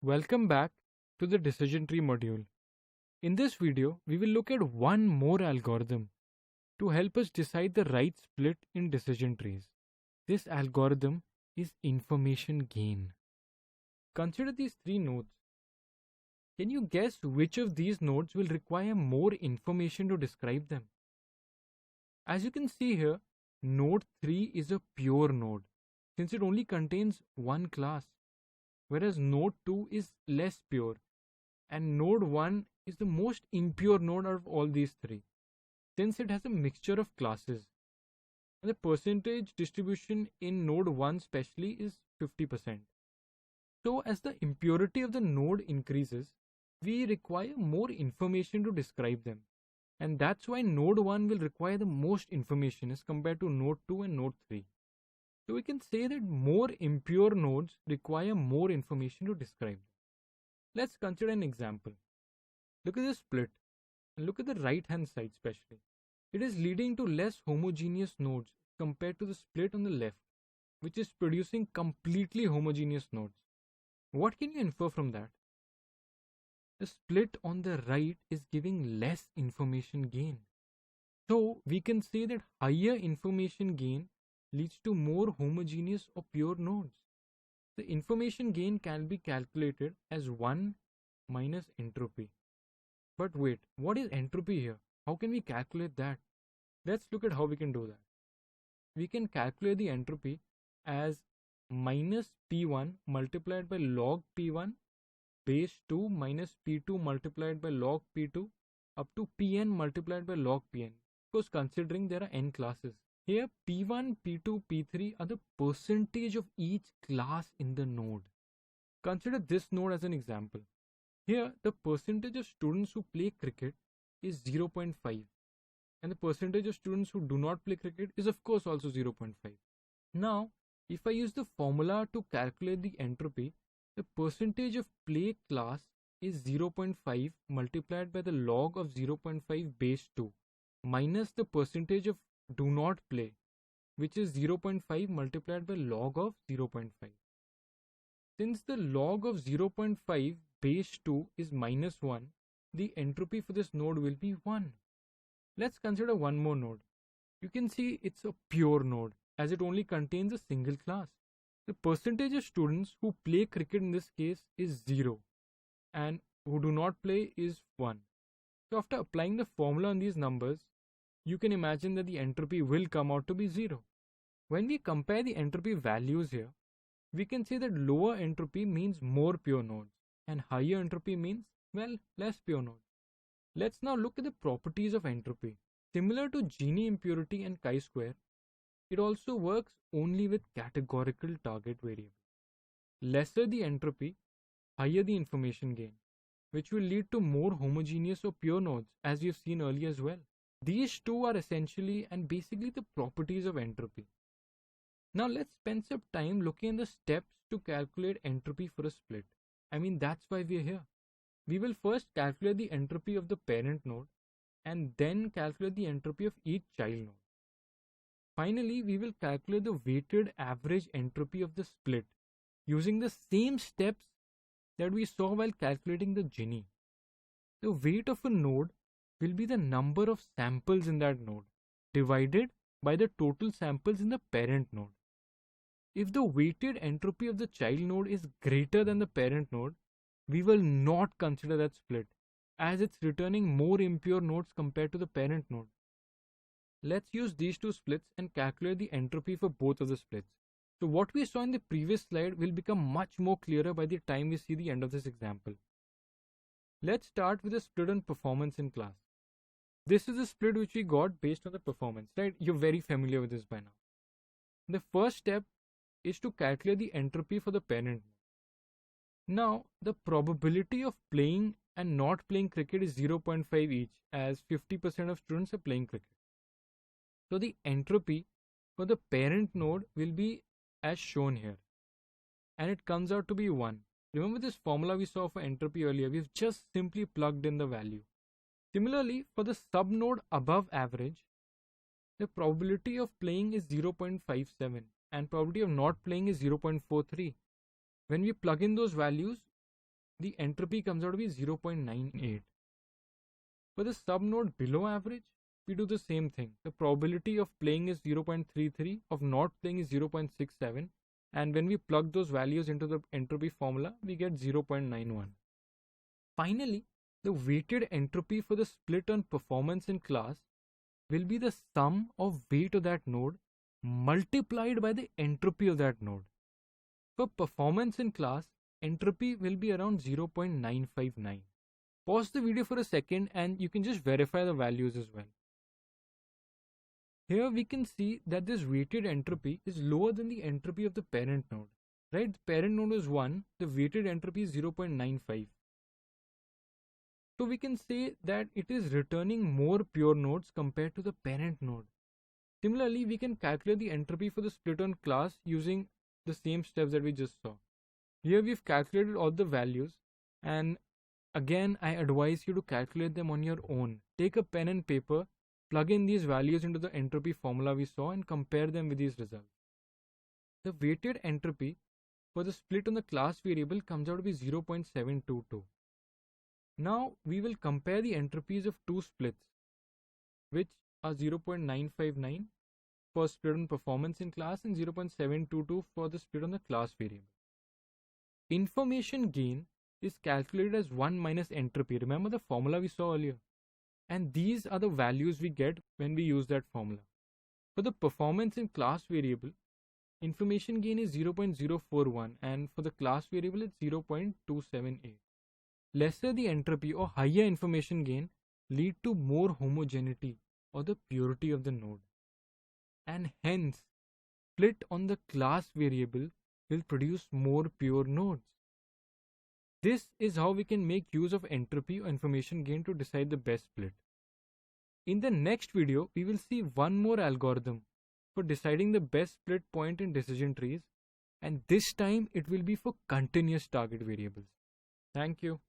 Welcome back to the decision tree module. In this video, we will look at one more algorithm to help us decide the right split in decision trees. This algorithm is information gain. Consider these three nodes. Can you guess which of these nodes will require more information to describe them? As you can see here, node 3 is a pure node since it only contains one class, whereas node 2 is less pure and node 1 is the most impure node out of all these three since it has a mixture of classes. And the percentage distribution in node 1 especially is 50%. So as the impurity of the node increases, we require more information to describe them. And that's why node 1 will require the most information as compared to node 2 and node 3. So we can say that more impure nodes require more information to describe them. Let's consider an example. Look at this split and look at the right hand side especially. It is leading to less homogeneous nodes compared to the split on the left, which is producing completely homogeneous nodes. What can you infer from that? The split on the right is giving less information gain. So we can say that higher information gain leads to more homogeneous or pure nodes. The information gain can be calculated as 1 minus entropy. But wait, what is entropy here? How can we calculate that? Let's look at how we can do that. We can calculate the entropy as minus P1 multiplied by log P1 base 2 minus P2 multiplied by log P2 up to Pn multiplied by log Pn. Of course, considering there are n classes. Here P1, P2, P3 are the percentage of each class in the node. Consider this node as an example. Here the percentage of students who play cricket is 0.5 and the percentage of students who do not play cricket is of course also 0.5. Now if I use the formula to calculate the entropy, the percentage of play class is 0.5 multiplied by the log of 0.5 base 2 minus the percentage of do not play, which is 0.5 multiplied by log of 0.5. Since the log of 0.5 base 2 is minus 1, the entropy for this node will be 1. Let's consider one more node. You can see it's a pure node as it only contains a single class. The percentage of students who play cricket in this case is 0 and who do not play is 1. So after applying the formula on these numbers, you can imagine that the entropy will come out to be 0. When we compare the entropy values here, we can say that lower entropy means more pure nodes and higher entropy means, well, less pure nodes. Let's now look at the properties of entropy. Similar to Gini impurity and chi-square, it also works only with categorical target variable. Lesser the entropy, higher the information gain, which will lead to more homogeneous or pure nodes as we have seen earlier as well. These two are essentially and basically the properties of entropy. Now let's spend some time looking at the steps to calculate entropy for a split. That's why we are here. We will first calculate the entropy of the parent node and then calculate the entropy of each child node. Finally, we will calculate the weighted average entropy of the split using the same steps that we saw while calculating the Gini. The weight of a node will be the number of samples in that node divided by the total samples in the parent node. If the weighted entropy of the child node is greater than the parent node, we will not consider that split as it's returning more impure nodes compared to the parent node. Let's use these two splits and calculate the entropy for both of the splits. So what we saw in the previous slide will become much more clearer by the time we see the end of this example. Let's start with a split on performance in class. This is a split which we got based on the performance, right? You're very familiar with this by now. The first step is to calculate the entropy for the parent. Now, the probability of playing and not playing cricket is 0.5 each as 50% of students are playing cricket. So the entropy for the parent node will be as shown here and it comes out to be 1. Remember this formula we saw for entropy earlier, we've just simply plugged in the value. Similarly, for the subnode above average, the probability of playing is 0.57 and probability of not playing is 0.43. When we plug in those values, the entropy comes out to be 0.98. For the subnode below average, we do the same thing. The probability of playing is 0.33, of not playing is 0.67, and when we plug those values into the entropy formula, we get 0.91. Finally, the weighted entropy for the split on performance in class will be the sum of weight of that node multiplied by the entropy of that node. For performance in class, entropy will be around 0.959. Pause the video for a second and you can just verify the values as well. Here we can see that this weighted entropy is lower than the entropy of the parent node. Right? The parent node is 1, the weighted entropy is 0.95. So we can say that it is returning more pure nodes compared to the parent node. Similarly, we can calculate the entropy for the split on class using the same steps that we just saw. Here we've calculated all the values, and again I advise you to calculate them on your own. Take a pen and paper, plug in these values into the entropy formula we saw and compare them with these results. The weighted entropy for the split on the class variable comes out to be 0.722. Now we will compare the entropies of two splits, which are 0.959 for split on performance in class and 0.722 for the split on the class variable. Information gain is calculated as 1 minus entropy. Remember the formula we saw earlier? And these are the values we get when we use that formula. For the performance in class variable, information gain is 0.041 and for the class variable it's 0.278. Lesser the entropy or higher information gain lead to more homogeneity or the purity of the node. And hence, split on the class variable will produce more pure nodes. This is how we can make use of entropy or information gain to decide the best split. In the next video, we will see one more algorithm for deciding the best split point in decision trees, and this time it will be for continuous target variables. Thank you.